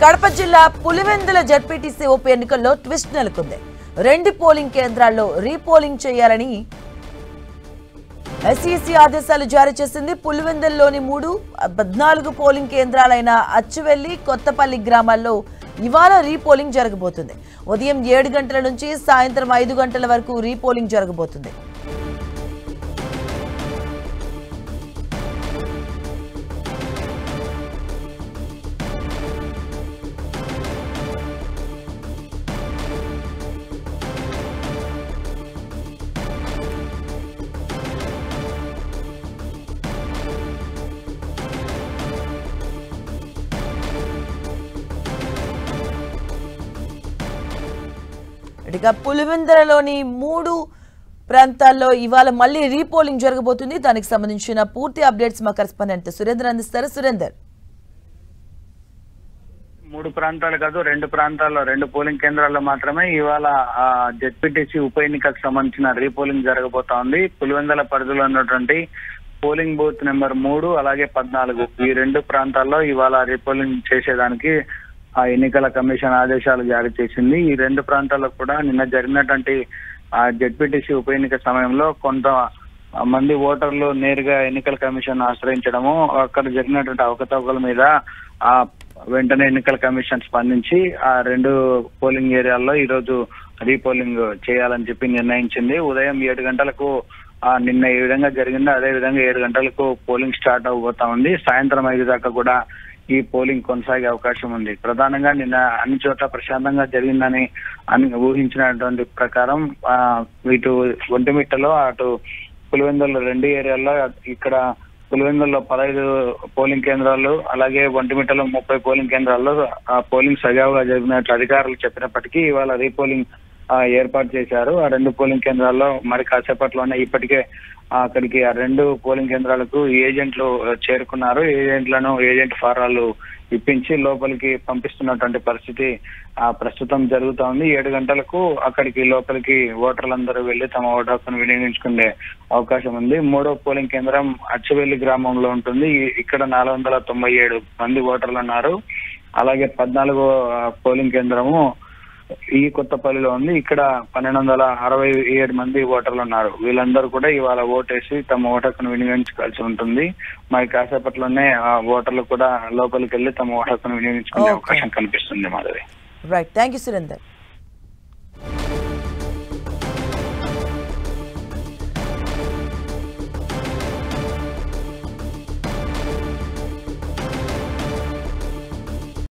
కడప జిల్లా పులివెందుల జడ్పీటీసీ ఉప ఎన్నికల్లో ట్విస్ట్ నెలకొంది. 2 పోలింగ్ కేంద్రాల్లో రీపోలింగ్ చేయాలని ఎస్ఈసీ ఆదేశాలు జారీ చేసింది. పులివెందుల్లోని 14 పోలింగ్ కేంద్రాలైన అచ్చువెల్లి, కొత్తపల్లి గ్రామాల్లో ఇవాళ రీపోలింగ్ జరగబోతుంది. ఉదయం 7 గంటల నుంచి సాయంత్రం 5 గంటల వరకు రీపోలింగ్ జరగబోతుంది. ఇక పులివెందులలోని 3 ప్రాంతాల్లో ఇవాళ మళ్ళీ రీపోలింగ్ జరగబోతుంది. దానికి సంబంధించిన పూర్తి అప్డేట్స్ మా కరెస్పాండెంట్ సురేందర్ అందిస్తారు. సురేందర్, 3 ప్రాంతాలు కాదు, 2 ప్రాంతాల్లో 2 పోలింగ్ కేంద్రాల్లో మాత్రమే ఇవాళ జెడ్పీటీసీ ఉప ఎన్నికకు సంబంధించిన రీపోలింగ్ జరగబోతా ఉంది. పులివెందుల పరిధిలో ఉన్నటువంటి పోలింగ్ బూత్ నెంబర్ 3 అలాగే 14 ఈ 2 ప్రాంతాల్లో ఇవాళ రీపోలింగ్ చేసేదానికి ఎన్నికల కమిషన్ ఆదేశాలు జారీ చేసింది. ఈ 2 ప్రాంతాల్లో కూడా నిన్న జరిగినటువంటి జెడ్పీటీసీ ఉప ఎన్నిక సమయంలో కొంత మంది ఓటర్లు నేరుగా ఎన్నికల కమిషన్ ఆశ్రయించడము, అక్కడ జరిగినటువంటి అవకతవకల మీద వెంటనే ఎన్నికల కమిషన్ స్పందించి ఆ 2 పోలింగ్ ఏరియాల్లో ఈ రోజు రీపోలింగ్ చేయాలని చెప్పి నిర్ణయించింది. ఉదయం 7 గంటలకు నిన్న ఏ విధంగా జరిగిందో అదే విధంగా 7 గంటలకు పోలింగ్ స్టార్ట్ అవబోతా ఉంది. సాయంత్రం 5 దాకా కూడా ఈ పోలింగ్ కొనసాగే అవకాశం ఉంది. ప్రధానంగా నిన్న అన్ని చోట్ల ప్రశాంతంగా జరిగిందని ఊహించినటువంటి ప్రకారం ఇటు ఒంటిమిట్టలో అటు పులివెందుల 2 ఏరియాల్లో, ఇక్కడ పులివెందుల్లో 15 పోలింగ్ కేంద్రాలు అలాగే ఒంటిమిట్టలో 30 పోలింగ్ కేంద్రాల్లో పోలింగ్ సజావుగా జరిగినట్లు అధికారులు చెప్పినప్పటికీ ఇవాళ రీపోలింగ్ ఏర్పాటు చేశారు. ఆ 2 పోలింగ్ కేంద్రాల్లో మరి కాసేపట్లోనే ఇప్పటికే అక్కడికి ఆ 2 పోలింగ్ కేంద్రాలకు ఏజెంట్లు చేరుకున్నారు. ఏజెంట్ ఫారాలు ఇప్పించి లోపలికి పంపిస్తున్నటువంటి పరిస్థితి ప్రస్తుతం జరుగుతా ఉంది. 7 గంటలకు అక్కడికి లోపలికి ఓటర్లందరూ వెళ్లి తమ ఓటు హక్కును వినియోగించుకునే అవకాశం ఉంది. 3వ పోలింగ్ కేంద్రం అచ్చువెల్లి గ్రామంలో ఉంటుంది. ఇక్కడ 497 మంది ఓటర్లు ఉన్నారు. అలాగే 14వ పోలింగ్ కేంద్రము ఈ కొత్తపల్లిలో ఉంది. ఇక్కడ 1267 మంది ఓటర్లు ఉన్నారు. వీళ్ళందరూ కూడా ఇవాళ ఓటేసి తమ ఓటు హక్కును వినియోగించుకోవాల్సి ఉంటుంది. మరి కాసేపట్లోనే ఓటర్లు కూడా లోపలికి వెళ్లి తమ ఓటు హక్కును వినియోగించుకునే అవకాశం కనిపిస్తుంది. Madhavi, right, thank you Surender.